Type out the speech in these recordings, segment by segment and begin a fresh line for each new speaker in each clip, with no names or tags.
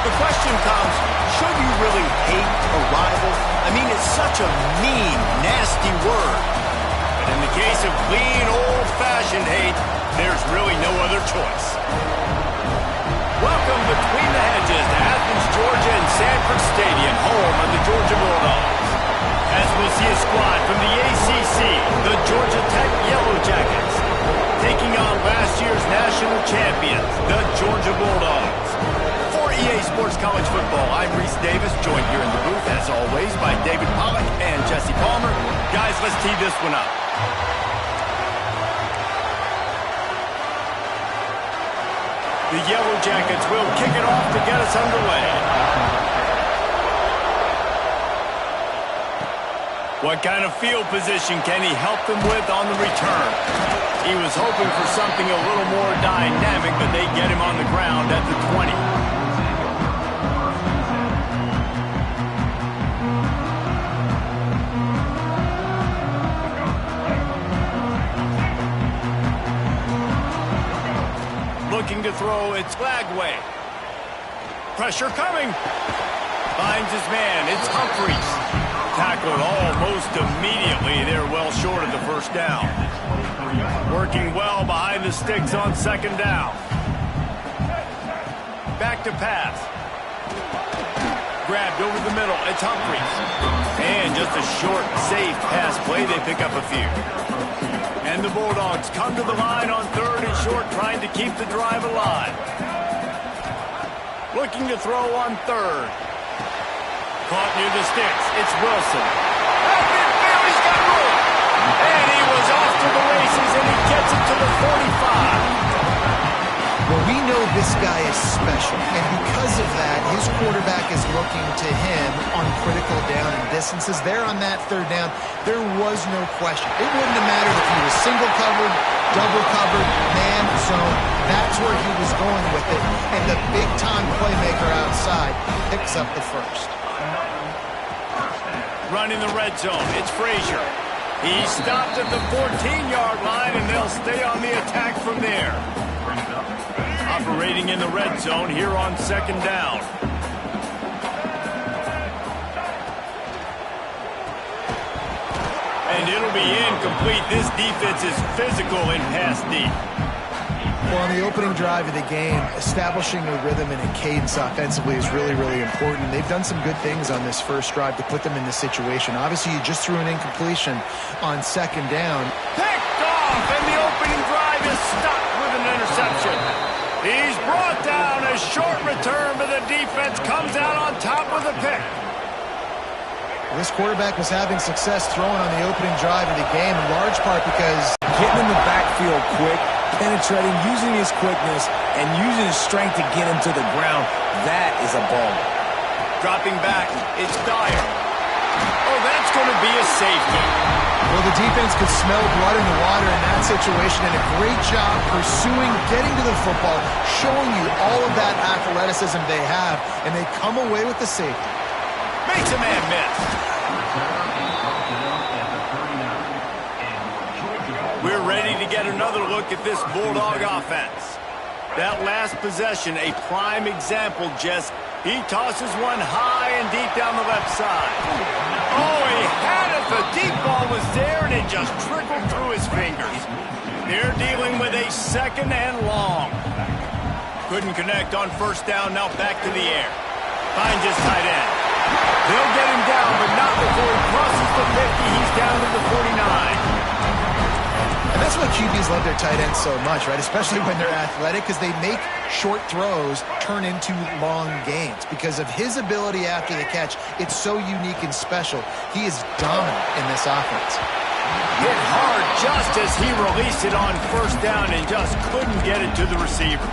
The question comes, should you really hate a rival? I mean, it's such a mean, nasty word. But in the case of clean, old-fashioned hate, there's really no other choice. Welcome between the hedges to Athens, Georgia and Sanford Stadium, home of the Georgia Bulldogs. As we'll see a squad from the ACC, the Georgia Tech Yellow Jackets, taking on last year's national champions, the Georgia Bulldogs. For EA Sports College Football, I'm Reese Davis, joined here in the booth, as always, by David Pollack and Jesse Palmer. Guys, let's tee this one up. The Yellow Jackets will kick it off to get us underway. What kind of field position can he help them with on the return? He was hoping for something a little more dynamic, but they get him on the ground at the 20. Looking to throw, it's Flagway. Pressure coming. Finds his man, it's Humphreys. Tackled almost immediately. They're well short of the first down. Working well behind the sticks on second down. Back to pass. Grabbed over the middle. It's Humphreys. And just a short, safe pass play. They pick up a few. And the Bulldogs come to the line on third and short, trying to keep the drive alive. Looking to throw on third. Caught near the sticks. It's Wilson. At midfield, he's got room. And he was off to the races, and he gets it to the 45.
Well, we know this guy is special, and because of that, his quarterback is looking to him on critical down and distances. There on that third down, there was no question. It wouldn't have mattered if he was single covered, double covered, man, zone. That's where he was going with it, and the big-time playmaker outside picks up the first.
Running the red zone, it's Frazier. He stopped at the 14-yard line, and they'll stay on the attack from there. Operating in the red zone here on second down. And it'll be incomplete. This defense is physical in pass deep.
Well, on the opening drive of the game, establishing a rhythm and a cadence offensively is really, really important. They've done some good things on this first drive to put them in this situation. Obviously, you just threw an incompletion on second down.
Picked off, and the opening drive is stopped with an interception. He's brought down, a short return, but the defense comes out on top with a pick.
This quarterback was having success throwing on the opening drive of the game, in large part because
getting in the backfield quick, penetrating, using his quickness, and using his strength to get him to the ground, that is a ball.
Dropping back, it's Dyer. Oh, that's going to be a safety.
Well, the defense could smell blood in the water in that situation, and a great job pursuing, getting to the football, showing you all of that athleticism they have, and they come away with the safety.
Makes a man miss. We're ready to get another look at this Bulldog offense. That last possession, a prime example, Jess. He tosses one high and deep down the left side. Oh, he had it. The deep ball was there, and it just trickled through his fingers. They're dealing with a second and long. Couldn't connect on first down. Now back to the air. Finds his tight end. They'll get him down, but not before he crosses the 50. He's down to the 49.
And that's why QBs love their tight ends so much, right? Especially when they're athletic, because they make short throws turn into long gains. Because of his ability after the catch, it's so unique and special. He is dominant in this offense.
Hit hard just as he released it on first down and just couldn't get it to the receiver.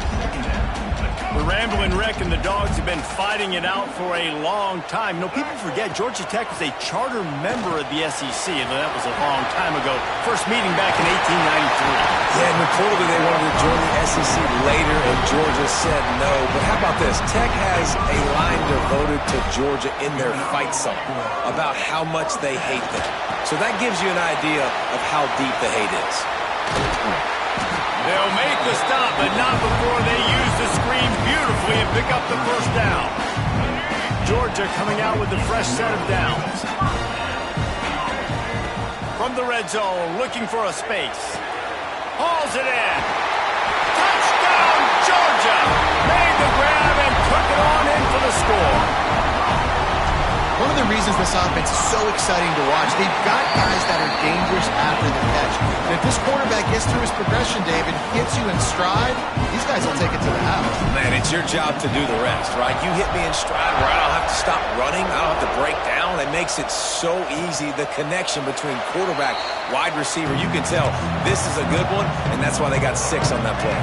The Ramblin' Wreck and the Dogs have been fighting it out for a long time. You know, people forget Georgia Tech was a charter member of the SEC, and that was a long time ago. First meeting back in 1893.
Yeah, and reportedly they wanted to join the SEC later, and Georgia said no. But how about this? Tech has a line devoted to Georgia in their fight song about how much they hate them. So that gives you an idea of how deep the hate is.
They'll make the stop, but not before they use the screen beautifully. beautifully and pick up the first down. Georgia coming out with a fresh set of downs. From the red zone, looking for a space. Hauls it in. Touchdown, Georgia! Made the grab and took it on in for the score.
One of the reasons this offense is so exciting to watch, they've got guys that are dangerous after the catch. And if this quarterback gets through his progression, David, gets you in stride, these guys will take it to the house.
Man, it's your job to do the rest, right? You hit me in stride where I don't have to stop running. I don't have to break down. It makes it so easy. The connection between quarterback, wide receiver, you can tell this is a good one, and that's why they got 6 on that play.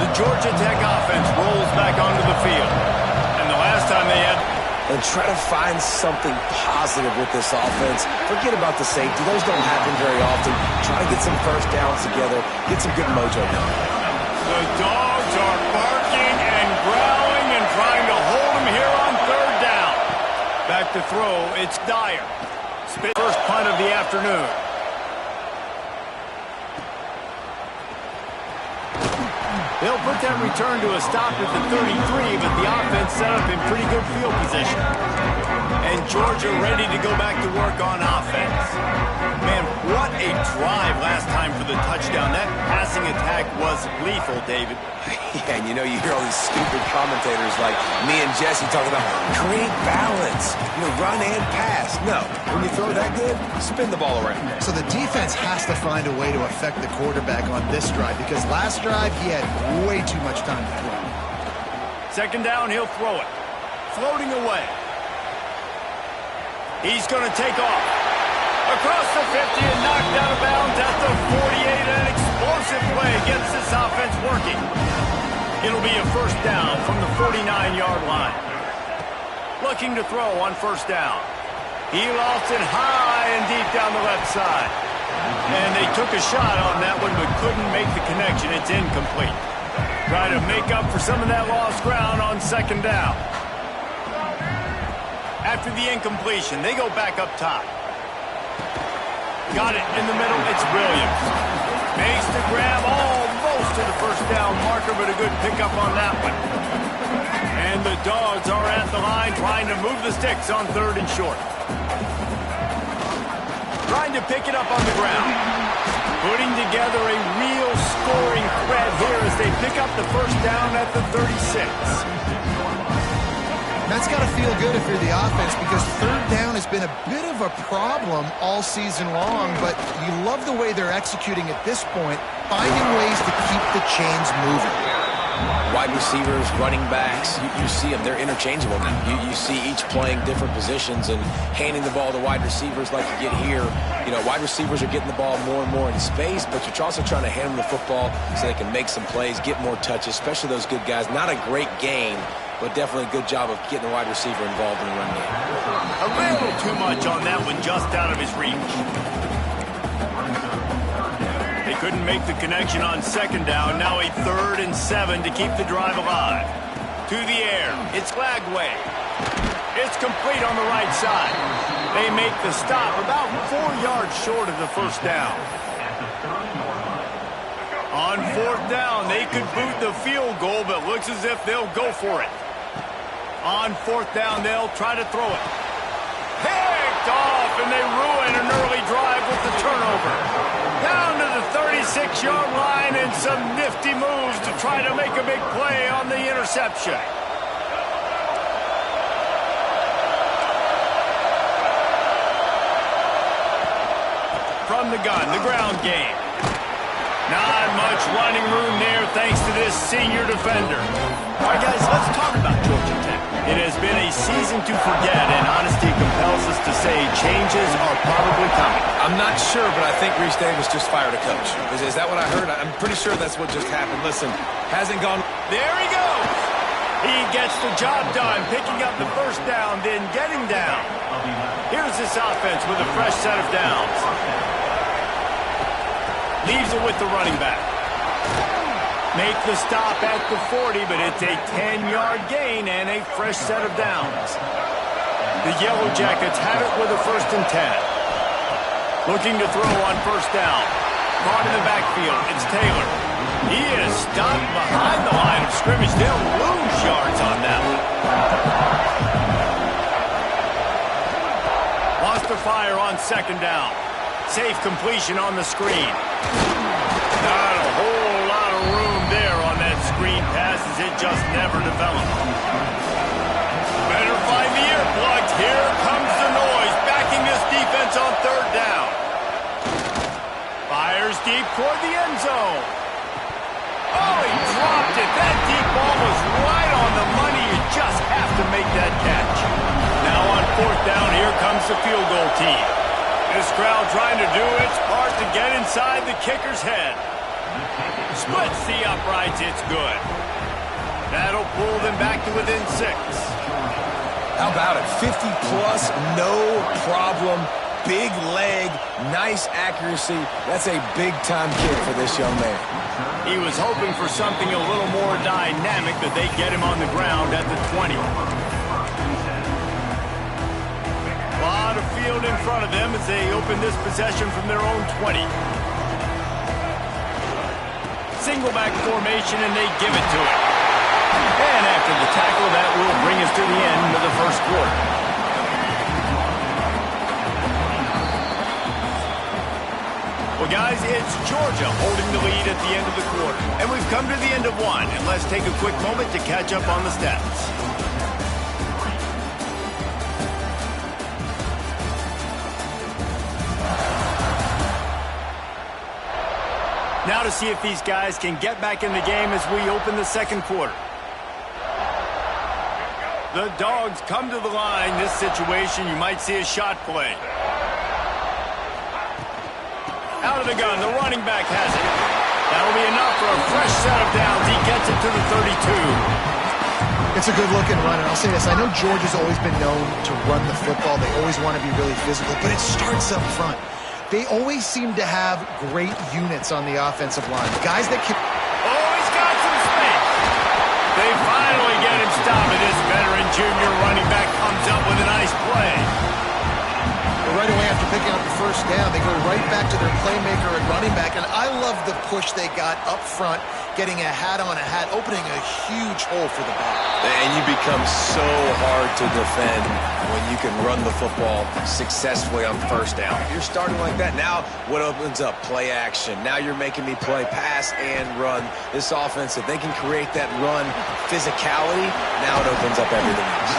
The Georgia Tech offense rolls back onto the field. And the last time they had...
And try to find something positive with this offense. Forget about the safety. Those don't happen very often. Try to get some first downs together. Get some good mojo going.
The Dogs are barking and growling and trying to hold him here on third down. Back to throw, it's Dyer. First punt of the afternoon. They'll put that return to a stop at the 33, but the offense set up in pretty good field position. And Georgia ready to go back to work on offense. Man, what a drive last time for the touchdown. That passing attack was lethal, David.
Yeah, and you know, you hear all these stupid commentators like me and Jesse talking about create balance, run and pass. No, when you throw that good, spin the ball around.
So the defense has to find a way to affect the quarterback on this drive, because last drive he had way too much time to throw.
Second down, he'll throw it. Floating away. He's going to take off. Across the 50 and knocked out of bounds at the 48. An explosive play gets this offense working. It'll be a first down from the 49-yard line. Looking to throw on first down. He lost it high and deep down the left side. And they took a shot on that one but couldn't make the connection. It's incomplete. Trying to make up for some of that lost ground on second down. After the incompletion, they go back up top. Got it in the middle. It's Williams. Makes the grab almost to the first down marker, but a good pickup on that one. And the Dogs are at the line trying to move the sticks on third and short. Trying to pick it up on the ground. Putting together a real scoring threat here as they pick up the first down at the 36.
That's got to feel good if you're the offense, because third down has been a bit of a problem all season long, but you love the way they're executing at this point, finding ways to keep the chains moving.
Wide receivers, running backs, you see them. They're interchangeable now. You see each playing different positions and handing the ball to wide receivers like you get here. Wide receivers are getting the ball more and more in space, but you're also trying to hand them the football so they can make some plays, get more touches, especially those good guys. Not a great game, but definitely a good job of getting the wide receiver involved in the run game.
A little too much on that one, just out of his reach. They couldn't make the connection on second down. Now a 3rd and 7 to keep the drive alive. To the air. It's Glagway. It's complete on the right side. They make the stop about 4 yards short of the first down. On 4th down, they could boot the field goal, but looks as if they'll go for it. On 4th down, they'll try to throw it. Picked off, and they ruin an early drive with the turnover. Down to the 36-yard line, and some nifty moves to try to make a big play on the interception. From the gun, the ground game. Not much running room there thanks to this senior defender. All right, guys, let's talk about Georgia Tech. It has been a season to forget, and honesty compels us to say changes are probably coming.
I'm not sure, but I think Reese Davis just fired a coach. Is that what I heard? I'm pretty sure that's what just happened. Listen, hasn't gone...
There he goes! He gets the job done, picking up the first down, then getting down. Here's this offense with a fresh set of downs. Leaves it with the running back. Make the stop at the 40, but it's a 10-yard gain and a fresh set of downs. The Yellow Jackets have it with a 1st and 10. Looking to throw on first down. Caught in the backfield. It's Taylor. He is stopped behind the line of scrimmage. They'll lose yards on that one. Wants to fire on second down. Safe completion on the screen. Not a whole lot of room there on that screen pass as it just never developed. Better find the earplugs. Here comes the noise, backing this defense on third down. Fires deep toward the end zone. Oh, he dropped it. That deep ball was right on the money. You just have to make that catch. Now on fourth down, here comes the field goal team. This crowd trying to do its part to get inside the kicker's head. Splits the uprights. It's good. That'll pull them back to within 6.
How about it? 50-plus, no problem. Big leg, nice accuracy. That's a big-time kick for this young man.
He was hoping for something a little more dynamic, but they get him on the ground at the 20. A lot of field in front of them as they open this possession from their own 20. Single back formation, and they give it to him. And after the tackle, that will bring us to the end of the first quarter. Well, guys, it's Georgia holding the lead at the end of the quarter. And we've come to the end of one. And let's take a quick moment to catch up on the stats. Now to see if these guys can get back in the game as we open the second quarter. The Dogs come to the line. This situation, you might see a shot play. Out of the gun, the running back has it. That'll be enough for a fresh set of downs. He gets it to the 32.
It's a good-looking run, and I'll say this. I know Georgia's always been known to run the football. They always want to be really physical, but it starts up front. They always seem to have great units on the offensive line. Guys that can...
Oh, he's got some space. They finally get him stopped. This veteran junior running back comes up with a nice play.
Right away after picking up the first down, they go right back to their playmaker and running back. And I love the push they got up front, getting a hat on a hat, opening a huge hole for the back.
And you become so hard to defend when you can run the football successfully on first down. You're starting like that. Now what opens up? Play action. Now you're making me play pass and run. This offense, if they can create that run physicality, now it opens up everything else.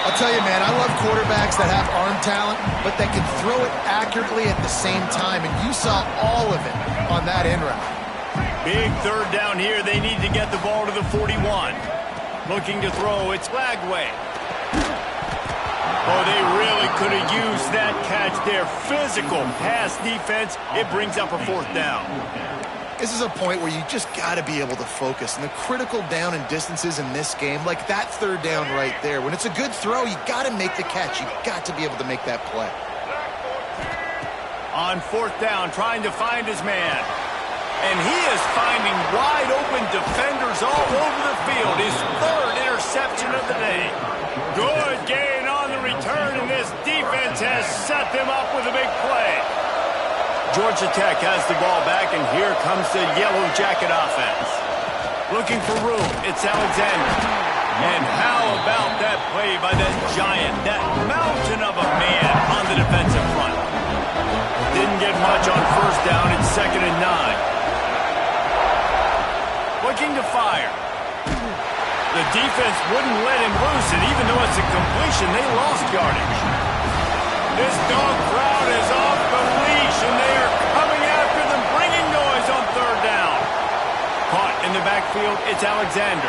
I'll tell you, man, I love quarterbacks that have arm talent, but that can throw it accurately at the same time, and you saw all of it on that end route.
Big third down here. They need to get the ball to the 41. Looking to throw. It's Lagway. Oh, they really could have used that catch there. Physical pass defense. It brings up a fourth down.
This is a point where you just got to be able to focus. And the critical down and distances in this game, like that third down right there, when it's a good throw, you got to make the catch. You got to be able to make that play.
On fourth down, trying to find his man. And he is finding wide open defenders all over the field. His third interception of the day. Good gain on the return, and this defense has set them up with a big play. Georgia Tech has the ball back, and here comes the Yellow Jacket offense. Looking for room, it's Alexander. And how about that play by that giant, that mountain of a man on the defensive front? Didn't get much on first down, it's 2nd and 9. Looking to fire. The defense wouldn't let him loose, and even though it's a completion, they lost yardage. This dog crowd is off the leash, and they are coming after them, bringing noise on third down. Caught in the backfield, it's Alexander.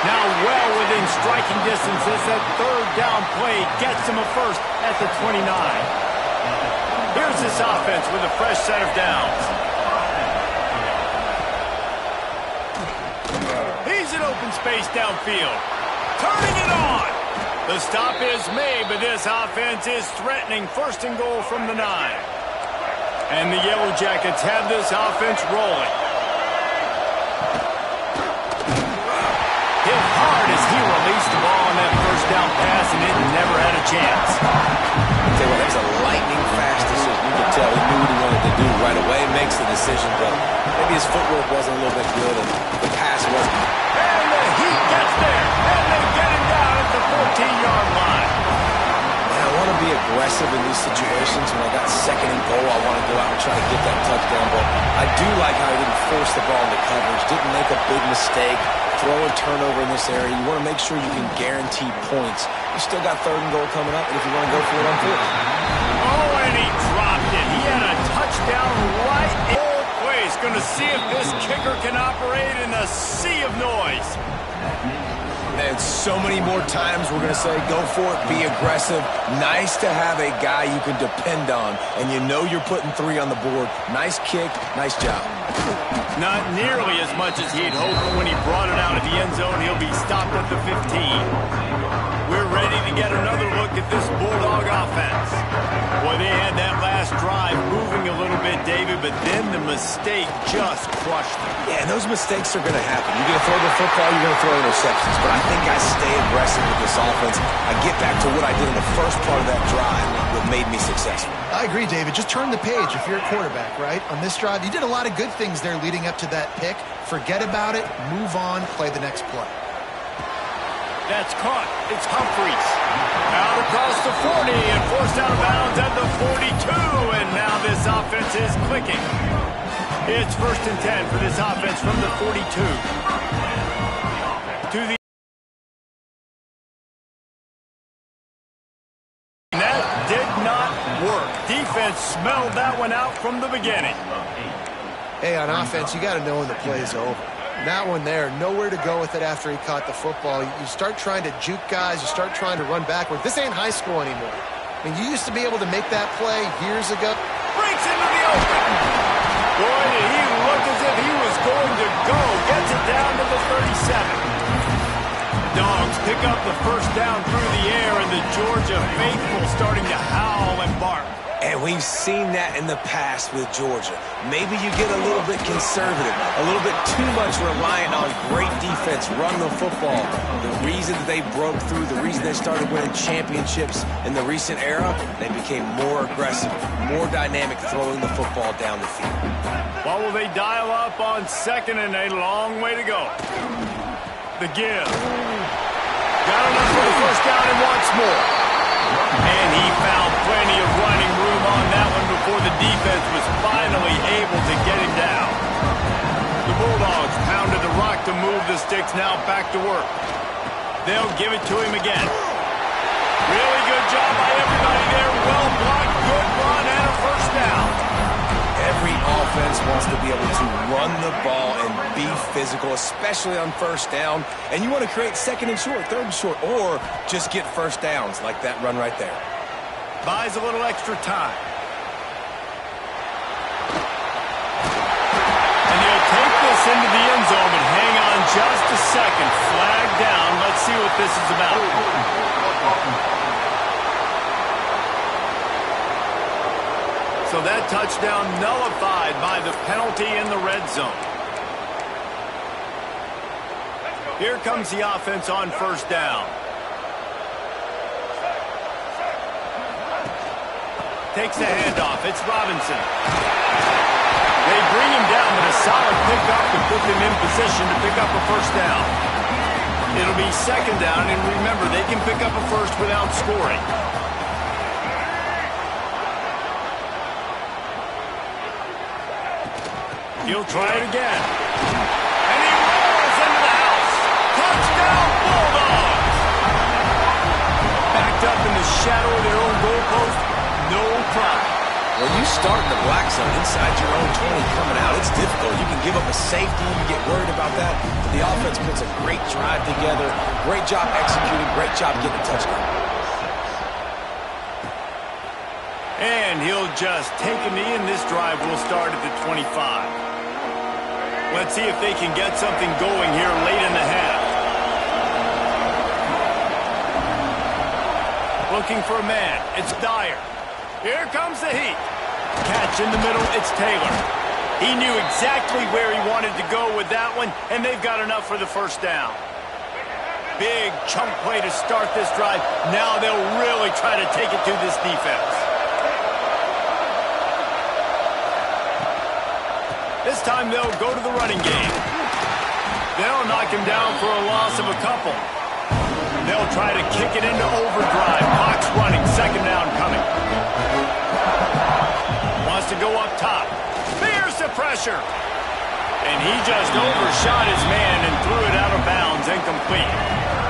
Now well within striking distance as that third down play gets him a first at the 29. Here's this offense with a fresh set of downs. He's in open space downfield. Turning it on. The stop is made, but this offense is threatening. 1st and goal from the 9. And the Yellow Jackets have this offense rolling. Hit hard as he released the ball on that first down pass, and it never had a chance.
I'll tell you what, that was a lightning-fast decision. You could tell he knew what he wanted to do right away. Makes the decision, but maybe his footwork wasn't a little bit good, and the pass wasn't.
And the
aggressive in these situations. When I got second and goal, I want to go out and try to get that touchdown. But I do like how he didn't force the ball into coverage, didn't make a big mistake, throw a turnover in this area. You want to make sure you can guarantee points. You still got third and goal coming up, and if you want to go for it on fourth.
Oh, and he dropped it. He had a touchdown right in the place. Going to see if this kicker can operate in a sea of noise.
And so many more times we're going to say, go for it, be aggressive. Nice to have a guy you can depend on, and you know you're putting 3 on the board. Nice kick, nice job.
Not nearly as much as he'd hoped, but when he brought it out of the end zone, he'll be stopped at the 15. We're ready to get another look at this Bulldog offense. Boy, they had that last drive moving a little bit, David, but then the mistake just crushed them.
Yeah, and those mistakes are going to happen. You're going to throw the football, you're going to throw interceptions. But I think I stay aggressive with this offense. I get back to what I did in the first part of that drive that made me successful.
I agree, David. Just turn the page if you're a quarterback, right? On this drive, you did a lot of good things there leading up to that pick. Forget about it, move on, play the next play.
That's caught. It's Humphries. Out across the 40 and forced out of bounds at the 42. And now this offense is clicking. It's 1st and 10 for this offense from the 42. To the... That did not work. Defense smelled that one out from the beginning.
Hey, on offense, you got to know when the play's over. That one there, nowhere to go with it after he caught the football. You start trying to juke guys. You start trying to run backward. This ain't high school anymore. I mean, you used to be able to make that play years ago.
Breaks into the open. Boy, did he look as if he was going to go. Gets it down to the 37. Dogs pick up the first down through the air, and the Georgia faithful starting to howl and bark.
And we've seen that in the past with Georgia. Maybe you get a little bit conservative, a little bit too much reliant on great defense, run the football. The reason that they broke through, the reason they started winning championships in the recent era, they became more aggressive, more dynamic throwing the football down the field.
What will they dial up on second and a long way to go? The give. Got enough for the first down and wants more. And he found plenty of running room on that one before the defense was finally able to get him down. The Bulldogs pounded the rock to move the sticks, now back to work. They'll give it to him again. Really good job by everybody there. Well blocked, good run, and a first down.
Every offense wants to be able to run the ball and be physical, especially on first down. And you want to create second and short, third and short, or just get first downs like that run right there.
Buys a little extra time. And he'll take this into the end zone, but hang on just a second. Flag down. Let's see what this is about. So that touchdown nullified by the penalty in the red zone. Here comes the offense on first down. Takes the handoff. It's Robinson. They bring him down, but a solid pickup to put them in position to pick up a first down. It'll be second down, and remember, they can pick up a first without scoring. He'll try it again. And he rolls into the house. Touchdown, Bulldogs! Backed up in the shadow of their own goalpost, no problem.
When you start in the black zone inside your own 20 coming out, it's difficult. You can give up a safety, you get worried about that. But the offense puts a great drive together. Great job executing, great job getting a touchdown.
And he'll just take a knee, and this drive will start at the 25. Let's see if they can get something going here late in the half. Looking for a man. It's Dyer. Here comes the heat. Catch in the middle. It's Taylor. He knew exactly where he wanted to go with that one, and they've got enough for the first down. Big chunk play to start this drive. Now they'll really try to take it to this defense. This time they'll go to the running game. They'll knock him down for a loss of a couple. they'll try to kick it into overdrive. Clock's running, second down coming. Wants to go up top. Fears the pressure. And he just overshot his man and threw it out of bounds, incomplete.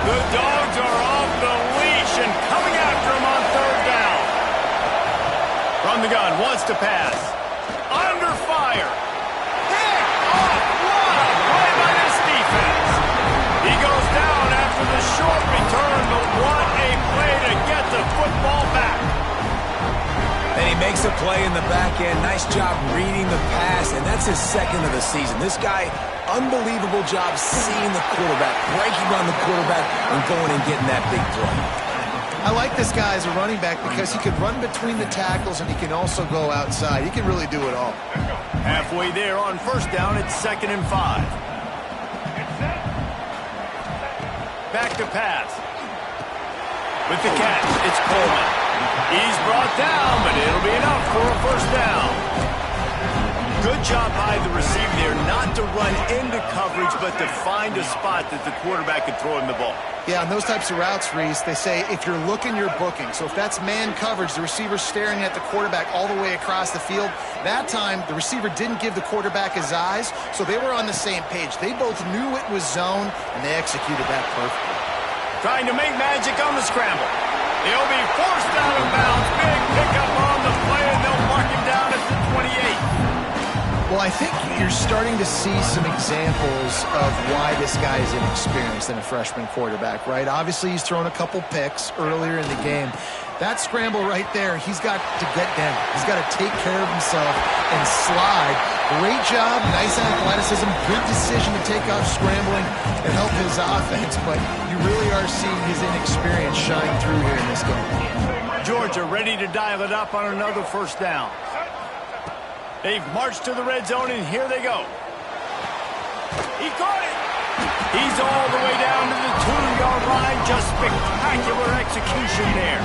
The Dogs are off the leash and coming after him on third down. From the gun, wants to pass. Under fire. Pick off. What a play by this defense. He goes down after the short return, but what a play to get the football back.
And he makes a play in the back end. Nice job reading the pass, and that's his second of the season. This guy, unbelievable job seeing the quarterback, breaking on the quarterback, and going and getting that big play.
I like this guy as a running back because he can run between the tackles and he can also go outside. He can really do it all.
Halfway there on first down, it's 2nd and 5. Back to pass. With the catch, it's Coleman. He's brought down, but it'll be enough for a first down. Good job by the receiver there, not to run into coverage, but to find a spot that the quarterback could throw him the ball.
Yeah, on those types of routes, Reese, they say if you're looking, you're booking. So if that's man coverage, the receiver's staring at the quarterback all the way across the field. That time, the receiver didn't give the quarterback his eyes, so they were on the same page. They both knew it was zone, and they executed that perfectly.
Trying to make magic on the scramble. He'll be forced out of bounds. Big pickup on the play, and they'll mark him down at the 28.
Well, I think you're starting to see some examples of why this guy is inexperienced in a freshman quarterback, right? Obviously, he's thrown a couple picks earlier in the game. That scramble right there, he's got to get down. He's got to take care of himself and slide. Great job, nice athleticism, good decision to take off scrambling and help his offense, but you really are seeing his inexperience shine through here in this game.
Georgia ready to dial it up on another first down. They've marched to the red zone, and here they go. He caught it. He's all the way down to the 2-yard line. Just spectacular execution there.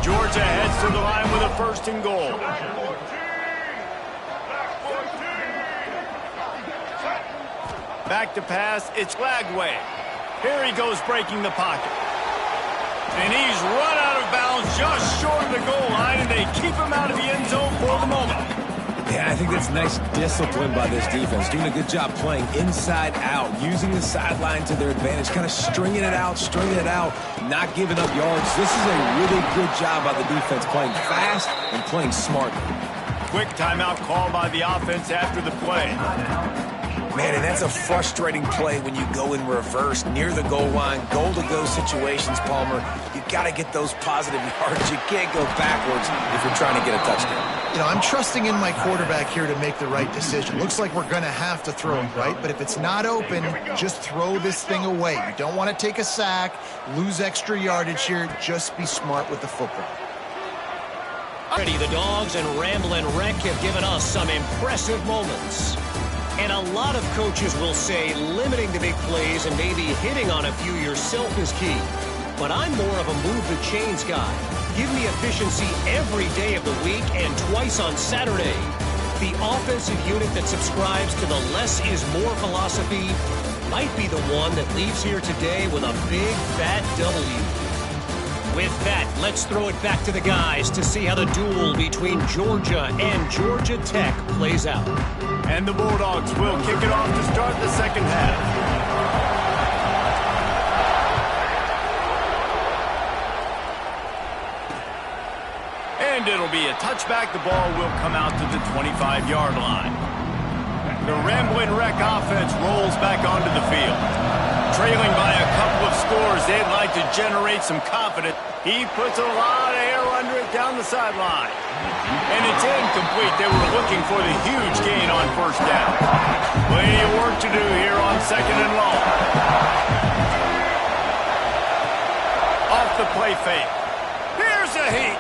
Georgia heads to the line with a 1st and goal. Back to pass. It's Lagway. Here he goes breaking the pocket. And he's run out of bounds just short of the goal line, and they keep him out of the end zone for the moment.
Yeah, I think that's nice discipline by this defense. Doing a good job playing inside out, using the sideline to their advantage, kind of stringing it out, not giving up yards. This is a really good job by the defense, playing fast and playing smart.
Quick timeout call by the offense after the play.
Man, and that's a frustrating play when you go in reverse near the goal line, goal-to-go situations, Palmer. You got to get those positive yards. You can't go backwards if you're trying to get a touchdown.
You know, I'm trusting in my quarterback here to make the right decision. Looks like we're going to have to throw it, right? But if it's not open, just throw this thing away. You don't want to take a sack, lose extra yardage here. Just be smart with the football.
Already, the Dogs and Ramblin' Wreck have given us some impressive moments. And a lot of coaches will say limiting the big plays and maybe hitting on a few yourself is key. But I'm more of a move the chains guy. Give me efficiency every day of the week and twice on Saturday. The offensive unit that subscribes to the less is more philosophy might be the one that leaves here today with a big fat W. With that, let's throw it back to the guys to see how the duel between Georgia and Georgia Tech plays out.
And the Bulldogs will kick it off to start the second half. And it'll be a touchback. The ball will come out to the 25-yard line. The Ramblin' Wreck offense rolls back onto the field. Trailing by a couple of scores, they'd like to generate some confidence. He puts a lot of air under it down the sideline. And it's incomplete. They were looking for the huge gain on first down. Plenty of work to do here on 2nd and long. Off the play fake. Here's a heat.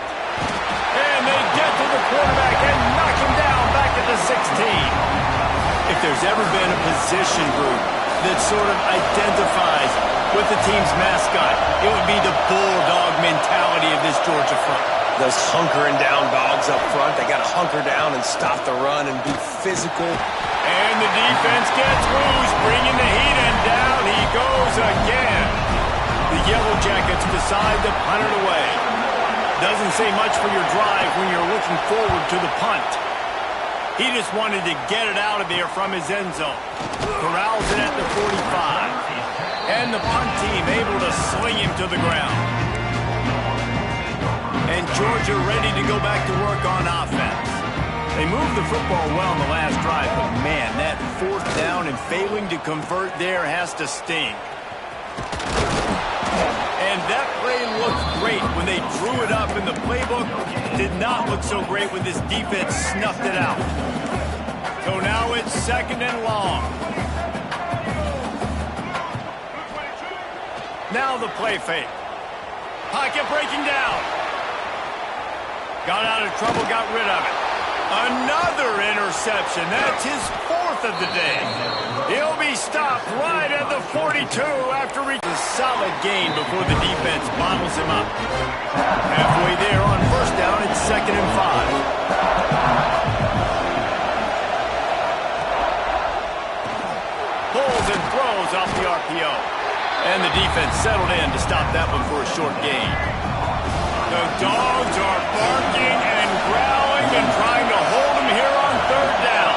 And they get to the quarterback and knock him down back at the 16. If there's ever been a position group that sort of identifies with the team's mascot, it would be the bulldog mentality of this Georgia front.
Those hunkering down dogs up front, they got to hunker down and stop the run and be physical.
And the defense gets loose, bringing the heat, and down he goes again. The yellow punted away. Doesn't say much for your drive when you're looking forward to the punt. He just wanted to get it out of there from his end zone. Corrals it at the 45. And the punt team able to sling him to the ground. And Georgia ready to go back to work on offense. They moved the football well in the last drive, but man, that fourth down and failing to convert there has to sting. And that play looked great when they drew it up, and the playbook did not look so great when this defense snuffed it out. So now it's 2nd and long. Now the play fake. Pocket breaking down. Got out of trouble, got rid of it. Another interception. That's his 4th of the day. He'll be stopped right at the 42 after reaching a solid gain before the defense bottles him up. Halfway there on 1st down, it's 2nd and 5. Pulls and throws off the RPO. And the defense settled in to stop that one for a short gain. The Dogs are barking and growling and trying to hold him here on 3rd down.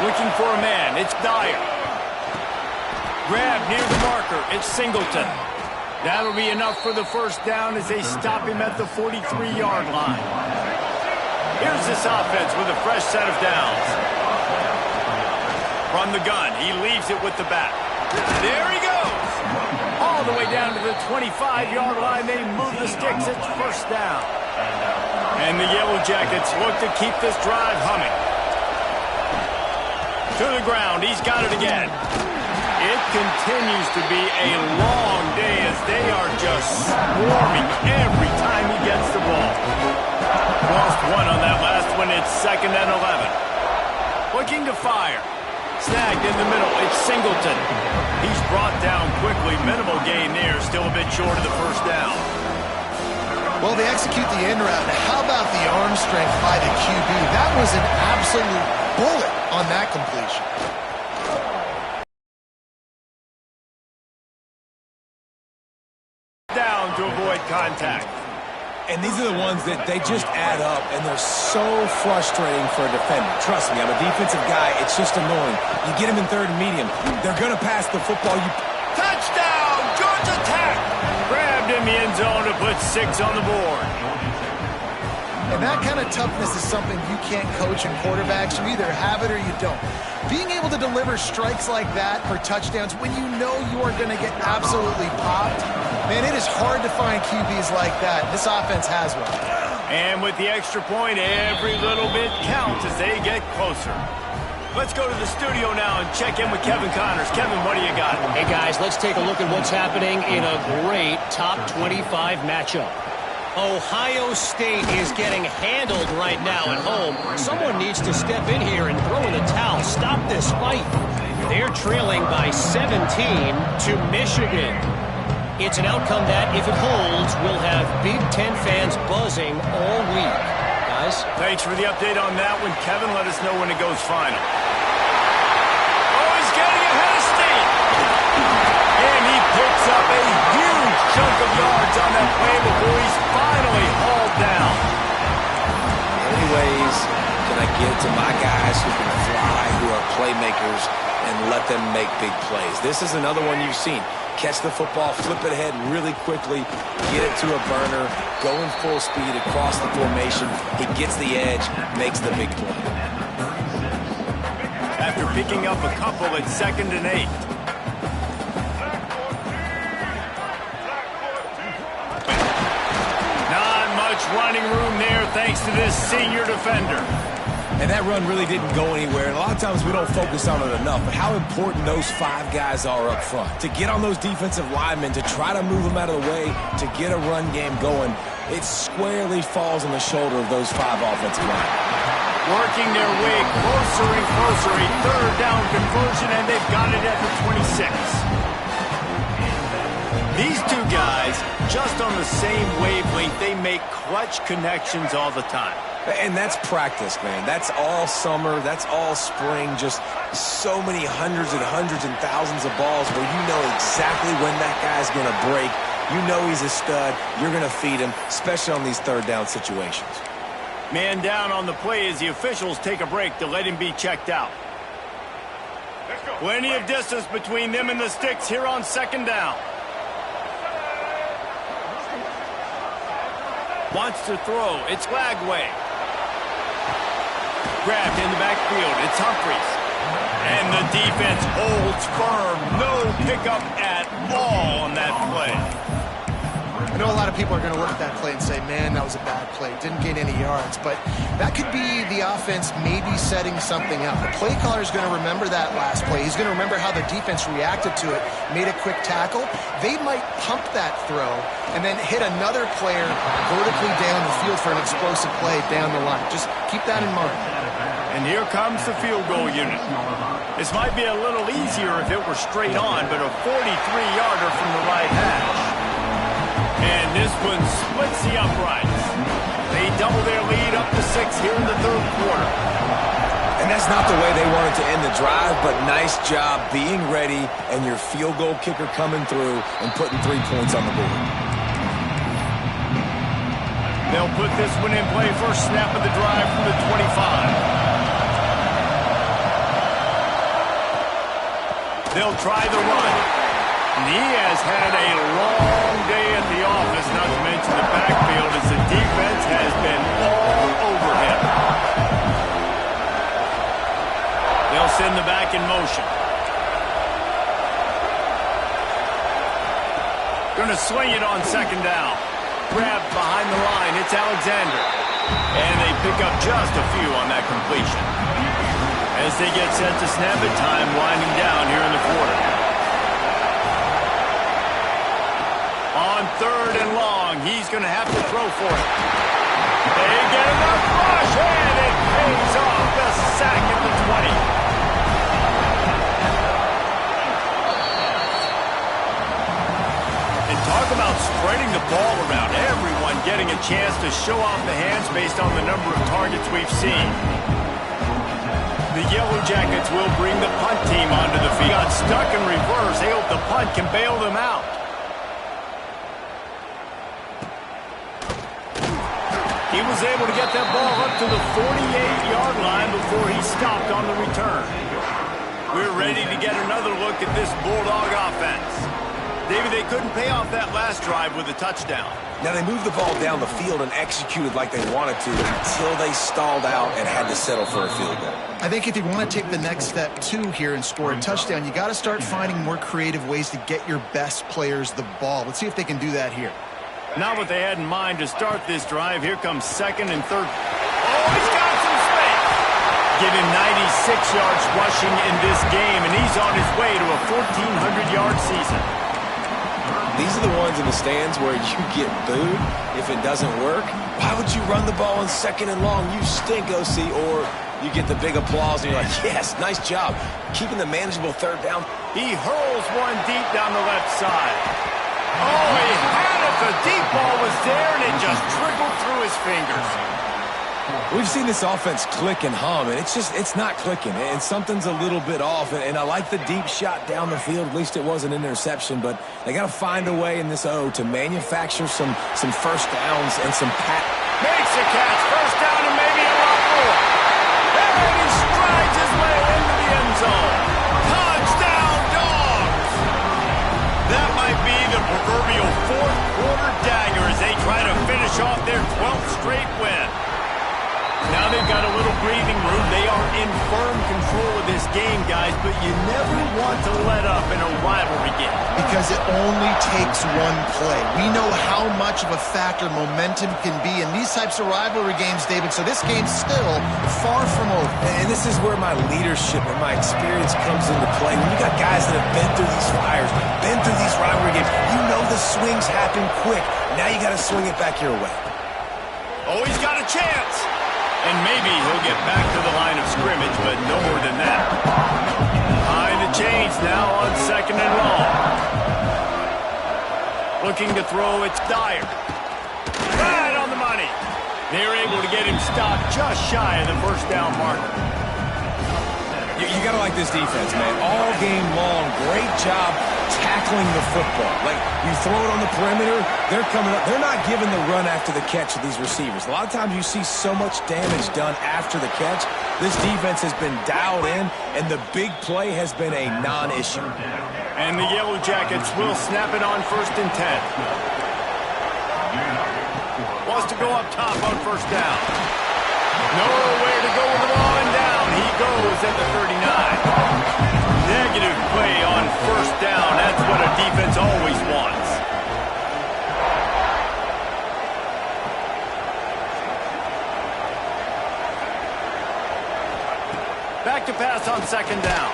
Looking for a man. It's Dyer. Grab near the marker. It's Singleton. That'll be enough for the 1st down as they stop him at the 43-yard line. Here's this offense with a fresh set of downs. From the gun, he leaves it with the back. There he goes. All the way down to the 25-yard line. They move the sticks. It's 1st down. And the Yellow Jackets look to keep this drive humming. To the ground. He's got it again. It continues to be a long day as they are just swarming every time he gets the ball. Lost one on that last one. It's 2nd and 11. Looking to fire. Snagged in the middle. It's Singleton. He's brought down quickly. Minimal gain there. Still a bit short of the 1st down.
Well, they execute the end route. How about the arm strength by the QB? That was an absolute bullet on that completion.
Down to avoid contact.
And these are the ones that they just add up, and they're so frustrating for a defender. Trust me, I'm a defensive guy. It's just annoying. You get them in 3rd and medium. They're going to pass the football.
Touchdown! Georgia Tech! Grabbed in the end zone to put 6 on the board.
And that kind of toughness is something you can't coach in quarterbacks. You either have it or you don't. Being able to deliver strikes like that for touchdowns when you know you are going to get absolutely popped, man, it is hard to find QBs like that. This offense has one.
And with the extra point, every little bit counts as they get closer. Let's go to the studio now and check in with Kevin Connors. Kevin, what do you got?
Hey, guys, let's take a look at what's happening in a great top 25 matchup. Ohio State is getting handled right now at home. Someone needs to step in here and throw in the towel. Stop this fight. They're trailing by 17 to Michigan. It's an outcome that, if it holds, will have Big Ten fans buzzing all week. Guys?
Thanks for the update on that one, Kevin. Let us know when it goes final. Oh, he's getting ahead of steam. And he picks up a huge chunk of yards on that play before he's finally hauled down.
How many ways can I get to my guys who can fly, who are playmakers, and let them make big plays? This is another one you've seen. Catch the football, flip it ahead really quickly, get it to a burner, go in full speed across the formation. He gets the edge, makes the big play.
After picking up a couple at 2nd and 8. Not much running room there thanks to this senior defender.
And that run really didn't go anywhere. And a lot of times we don't focus on it enough. But how important those 5 guys are up front. To get on those defensive linemen, to try to move them out of the way, to get a run game going, it squarely falls on the shoulder of those 5 offensive linemen.
Working their way closer and closer. A 3rd down conversion, and they've got it at the 26. These two guys, just on the same wavelength, they make clutch connections all the time.
And that's practice, man. That's all summer. That's all spring. Just so many hundreds and thousands of balls where you know exactly when that guy's going to break You know he's a stud. You're going to feed him, especially on these third down situations.
Man down on the play as the officials take a break to let him be checked out. Plenty of distance between them and the sticks here on second down. Wants to throw. It's Lagway. Grabbed in the backfield. It's Humphries. And the defense holds firm. No pickup at all on that play.
I know a lot of people are going to look at that play and say, man, that was a bad play. Didn't gain any yards. But that could be the offense maybe setting something up. The play caller is going to remember that last play. He's going to remember how the defense reacted to it, made a quick tackle. They might pump that throw and then hit another player vertically down the field for an explosive play down the line. Just keep that in mind.
And here comes the field goal unit. This might be a little easier if it were straight on, but a 43-yarder from the right hash. And this one splits the uprights. They double their lead up to 6 here in the third quarter.
And that's not the way they wanted to end the drive, but nice job being ready and your field goal kicker coming through and putting 3 points on the board.
They'll put this one in play first snap of the drive from the 25. They'll try the run. And he has had a long day at the office, not to mention the backfield, as the defense has been all over him. They'll send the back in motion. Going to swing it on second down. Grabbed behind the line. It's Alexander. And they pick up just a few on that completion. As they get set to snap it, time winding down here in the quarter. On third and long, he's going to have to throw for it. They get enough rush, and it pays off. The sack at the 20. And talk about spreading the ball around. Everyone getting a chance to show off the hands based on the number of targets we've seen. The Yellow Jackets will bring the punt team onto the field. Got stuck in reverse. They hope the punt can bail them out. He was able to get that ball up to the 48-yard line before he stopped on the return. We're ready to get another look at this Bulldog offense. David, they couldn't pay off that last drive with a touchdown.
Now, they moved the ball down the field and executed like they wanted to until they stalled out and had to settle for a field goal.
I think if you want to take the next step, too, here and score a touchdown, you got to start finding more creative ways to get your best players the ball. Let's see if they can do that here.
Not what they had in mind to start this drive. Here comes second and third. Oh, he's got some space. Give him 96 yards rushing in this game, and he's on his way to a 1,400-yard season.
These are the ones in the stands where you get booed if it doesn't work. Why would you run the ball on second and long? You stink, OC. Or you get the big applause, and you're like, yes, nice job. Keeping the manageable third down.
He hurls one deep down the left side. Oh, he had it. The deep ball was there, and it just trickled through his fingers.
We've seen this offense click and hum, and it's not clicking, and something's a little bit off. And I like the deep shot down the field. At least it wasn't an interception, but they got to find a way in this O to manufacture some first downs and some
Makes a catch. First down and maybe a lot more. And he strides his way into the end zone. Touchdown, Dogs! That might be the proverbial fourth quarter dagger as they try to finish off their 12th straight win. Now they've got a little breathing room. They are in firm control of this game, guys, but you never want to let up in a rivalry game.
Because it only takes one play. We know how much of a factor momentum can be in these types of rivalry games, David, so this game's still far from over.
And this is where my leadership and my experience comes into play. When you got guys that have been through these fires, been through these rivalry games, you know the swings happen quick. Now you got to swing it back your way.
Oh, he's got a chance. And maybe he'll get back to the line of scrimmage, but no more than that. Behind the chains now on second and long. Looking to throw, it's Dyer. Right on the money. They're able to get him stopped just shy of the first down marker.
You got to like this defense, man. All game long, great job tackling the football. Like, you throw it on the perimeter, they're coming up. They're not giving the run after the catch to these receivers. A lot of times you see so much damage done after the catch. This defense has been dialed in, and the big play has been a non-issue.
And the Yellow Jackets will snap it on 1st and 10. Wants to go up top on 1st down. Nowhere to go with the ball, and down he goes at the 39. Negative play on 1st down. That's what a defense always wants. Back to pass on 2nd down.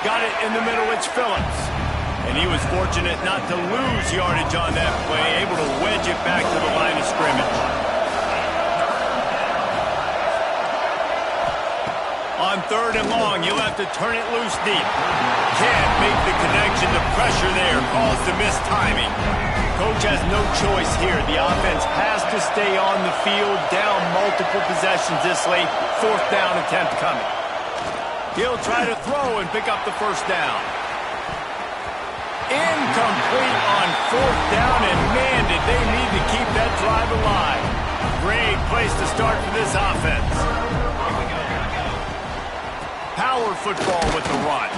Got it in the middle. It's Phillips. And he was fortunate not to lose yardage on that play, able to wedge it back to the line of scrimmage. On 3rd and long, you'll have to turn it loose deep. Can't make the connection. The pressure there caused the missed timing. Coach has no choice here. The offense has to stay on the field, down multiple possessions this late. 4th down attempt coming. He'll try to throw and pick up the 1st down. Incomplete on 4th down, and man, did they need to keep that drive alive. Great place to start for this offense. Power football with the run.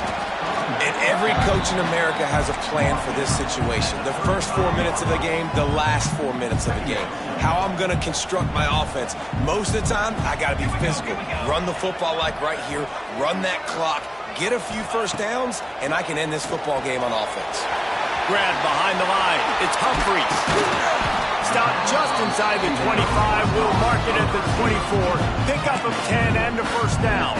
And every coach in America has a plan for this situation. The first 4 minutes of the game, the last 4 minutes of the game. How I'm going to construct my offense. Most of the time, I got to be physical. Run the football like right here. Run that clock. Get a few 1st downs, and I can end this football game on offense.
Grab behind the line. It's Humphries. Stop just inside the 25. We'll mark it at the 24. Pick up of 10 and a 1st down.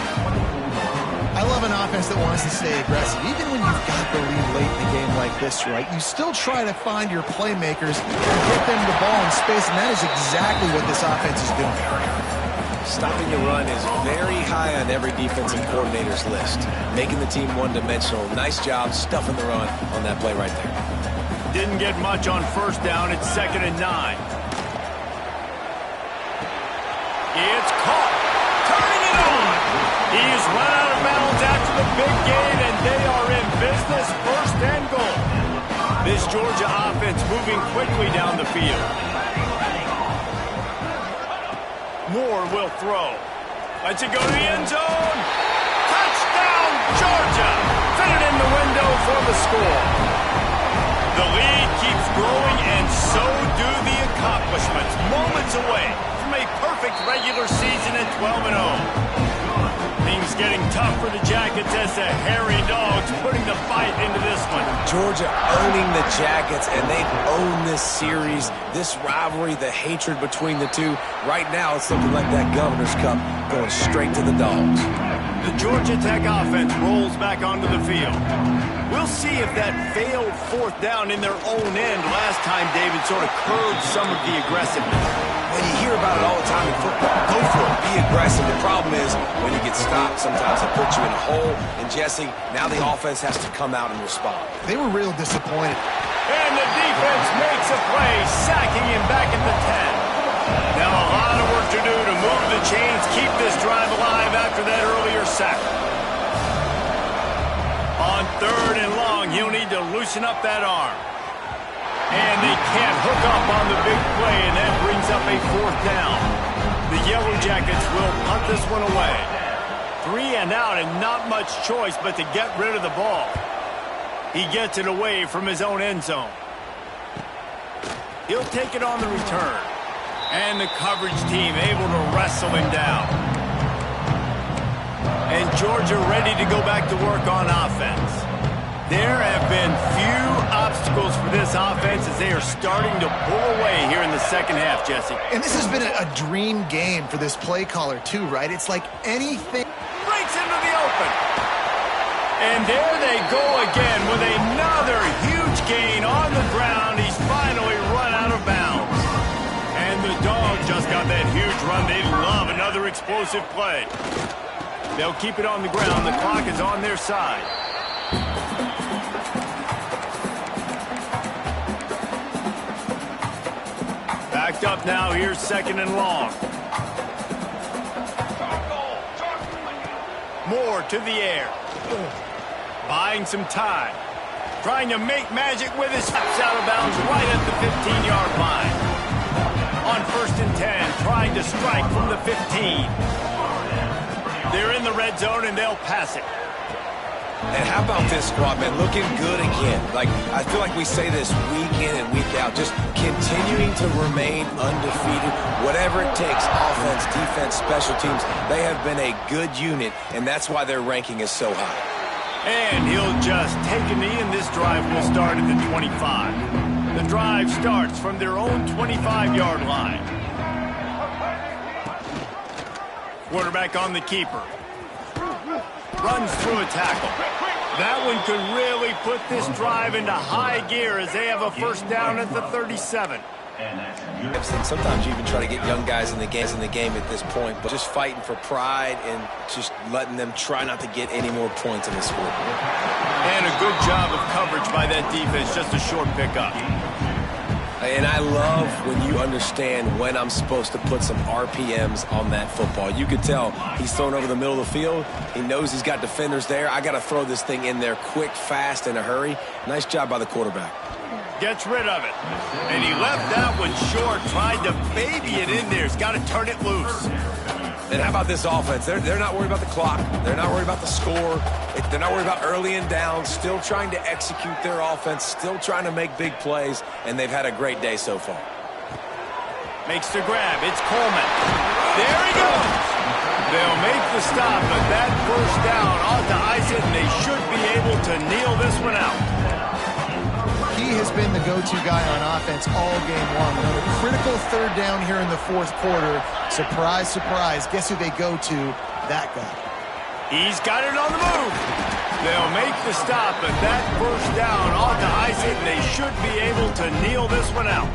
I love an offense that wants to stay aggressive. Even when you've got the lead late in a game like this, right, you still try to find your playmakers and get them the ball in space, and that is exactly what this offense is doing.
Stopping the run is very high on every defensive coordinator's list. Making the team one-dimensional. Nice job stuffing the run on that play right there.
Didn't get much on 1st down. It's 2nd and 9. It's caught. Turning it on. He's run out of bounds after the big gain, and they are in business. 1st and goal. This Georgia offense moving quickly down the field. Moore will throw. Lets it go to the end zone. Touchdown, Georgia. Fit it in the window for the score. The lead keeps growing, and so do the accomplishments. Moments away from a perfect regular season at 12-0. Things getting tough for the Jackets as the hairy dogs putting the fight into this one.
Georgia owning the Jackets, and they've owned this series, this rivalry, the hatred between the two. Right now, it's looking like that Governor's Cup going straight to the Dogs.
The Georgia Tech offense rolls back onto the field. We'll see if that failed 4th down in their own end last time, David, sort of curbed some of the aggressiveness.
When you hear about it all the time in football, go for it, be aggressive. The problem is when you get stopped, sometimes it puts you in a hole. And Jesse, now the offense has to come out and respond.
They were real disappointed.
And the defense makes a play, sacking him back at the 10. Now a lot of work to do to move the chains, keep this drive alive after that earlier sack. On 3rd and long, he'll need to loosen up that arm. And they can't hook up on the big play, and that brings up a 4th down. The Yellow Jackets will punt this one away. 3 and out, and not much choice but to get rid of the ball. He gets it away from his own end zone. He'll take it on the return. And the coverage team able to wrestle him down. And Georgia ready to go back to work on offense. There have been few obstacles for this offense as they are starting to pull away here in the 2nd half, Jesse.
And this has been a dream game for this play caller, too, right? It's like anything.
Breaks into the open. And there they go again with another huge gain on the ground. He's finally run out of bounds. And the Dogs just got that huge run. They love another explosive play. They'll keep it on the ground. The clock is on their side. Backed up now. Here's 2nd and long. Moore to the air. Buying some time. Trying to make magic with his steps out of bounds right at the 15-yard line. On 1st and 10, trying to strike from the 15. They're in the red zone, and they'll pass it.
And how about this squad, man? Looking good again. Like, I feel like we say this week in and week out, just continuing to remain undefeated. Whatever it takes, offense, defense, special teams, they have been a good unit, and that's why their ranking is so high.
And he'll just take a knee, and this drive will start at the 25. The drive starts from their own 25-yard line. Quarterback on the keeper. Runs through a tackle. That one could really put this drive into high gear as they have a first down at the 37.
Sometimes you even try to get young guys in the game at this point, but just fighting for pride and just letting them try not to get any more points in the score.
And a good job of coverage by that defense, just a short pickup.
And I love when you understand when I'm supposed to put some RPMs on that football. You could tell he's thrown over the middle of the field. He knows he's got defenders there. I got to throw this thing in there quick, fast, in a hurry. Nice job by the quarterback.
Gets rid of it. And he left that one short, tried to baby it in there. He's got to turn it loose.
And how about this offense? They're not worried about the clock. They're not worried about the score. They're not worried about early and down. Still trying to execute their offense. Still trying to make big plays. And they've had a great day so far.
Makes the grab. It's Coleman. There he goes. They'll make the stop, but that first down ought to ice it, and they should be able to kneel this one out.
He has been the go-to guy on offense all game long. On a critical third down here in the fourth quarter, surprise, surprise, guess who they go to? That guy.
He's got it on the move. They'll make the stop, but that first down ought to ice it, and they should be able to kneel this one out.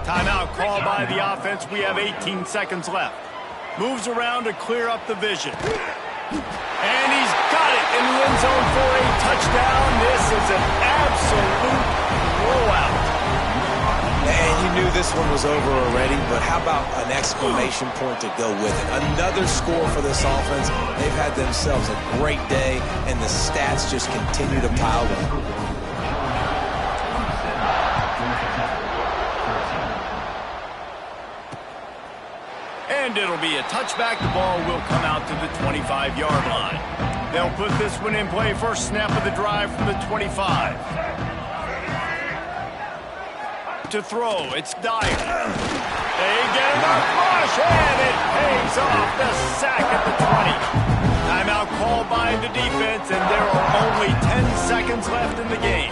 Timeout called by the offense. We have 18 seconds left. Moves around to clear up the vision. And he's got it in the end zone for a touchdown. This is an absolute blowout.
And you knew this one was over already, but how about an exclamation point to go with it? Another score for this offense. They've had themselves a great day, and the stats just continue to pile up.
And it'll be a touchback. The ball will come out to the 25-yard line. They'll put this one in play. First snap of the drive from the 25. To throw, it's Dyer. They get enough rush, and it pays off. The sack at the 20. Timeout called by the defense, and there are only 10 seconds left in the game.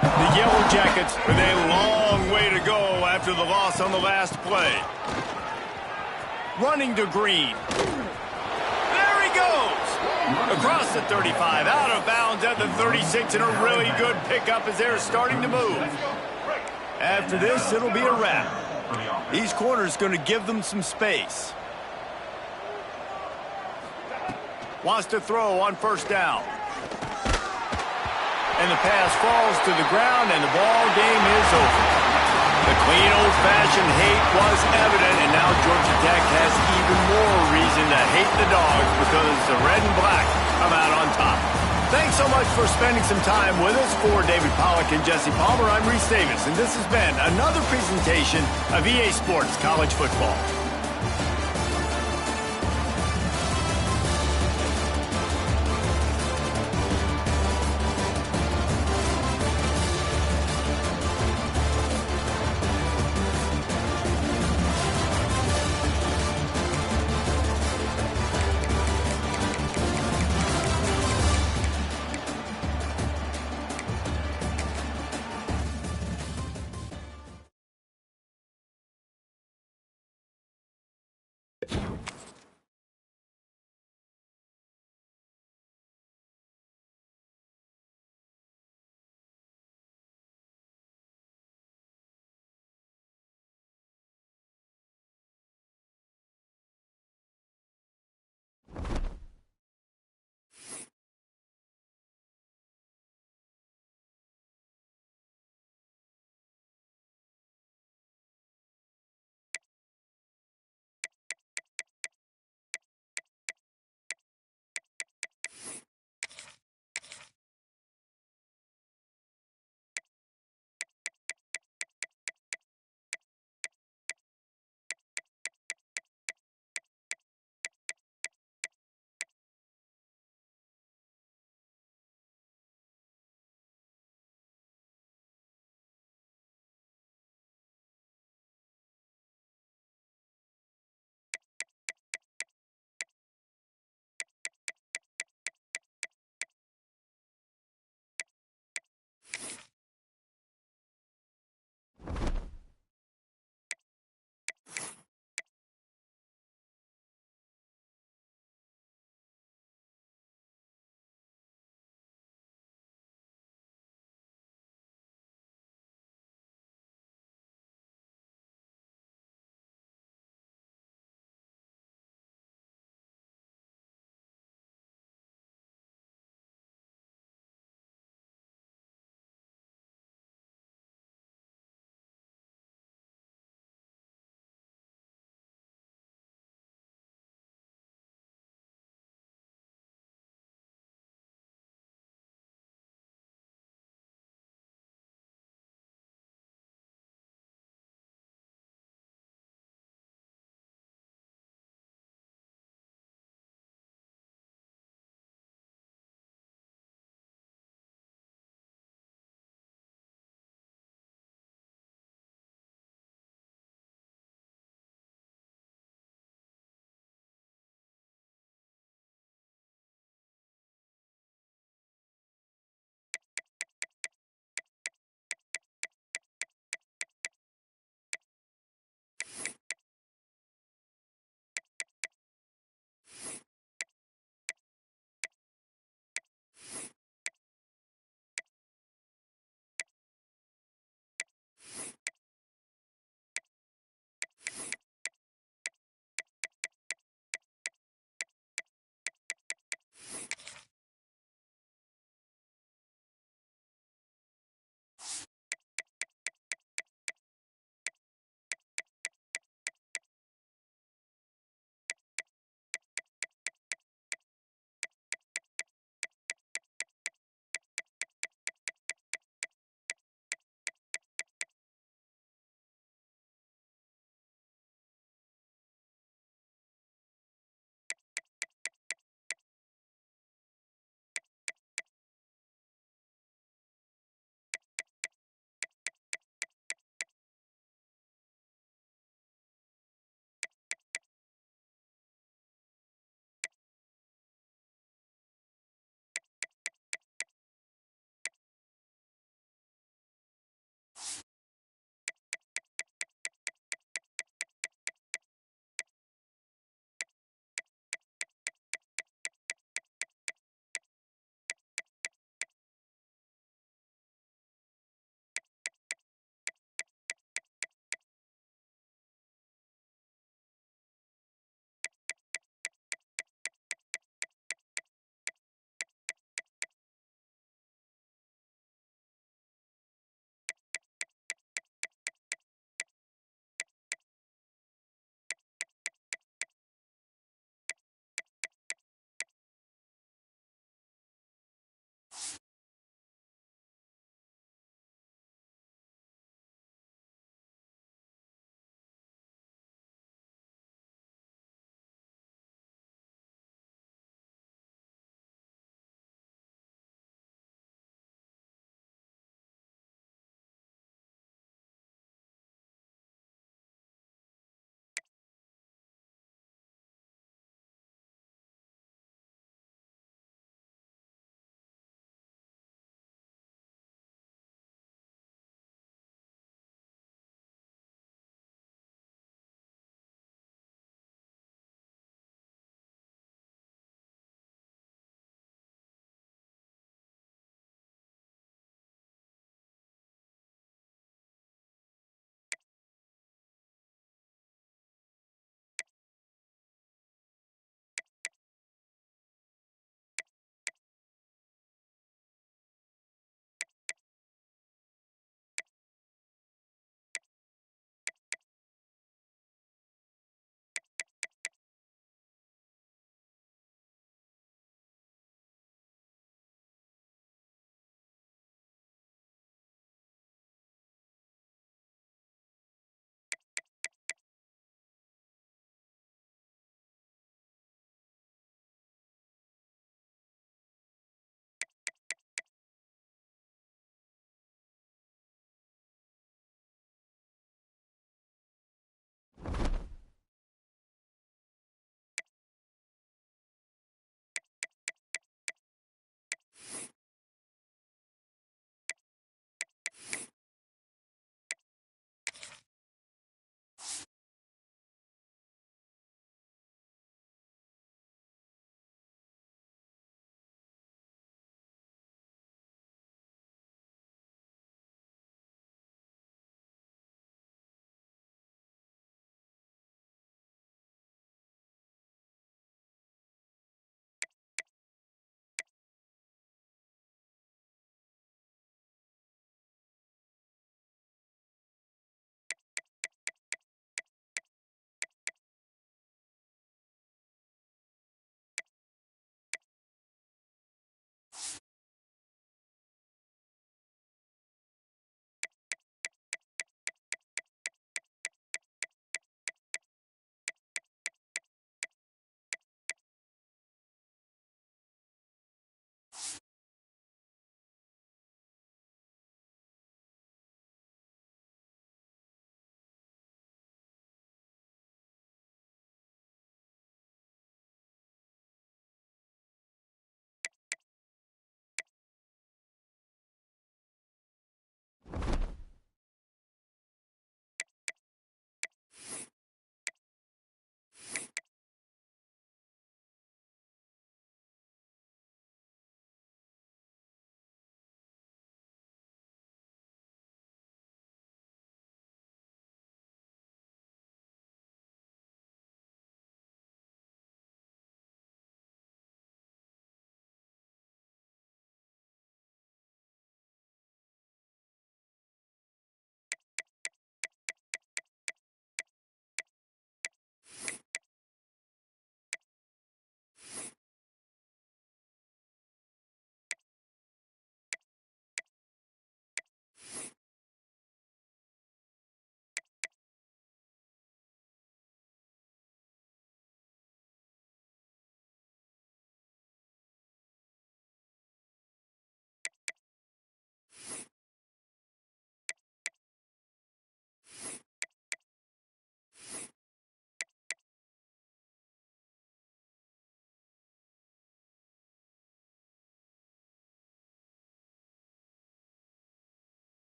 The Yellow Jackets with a long way to go after the loss on the last play. Running to Green. There he goes. Across the 35, out of bounds at the 36, and a really good pickup as they're starting to move. After this, it'll be a wrap. These corners going to give them some space. Wants to throw on first down. And the pass falls to the ground, and the ball game is over. The clean, old-fashioned hate was evident, and now Georgia Tech has even more reason to hate the Dogs because the red and black come out on top. Thanks so much for spending some time with us. For David Pollack and Jesse Palmer, I'm Reese Davis, and this has been another presentation of EA Sports College Football.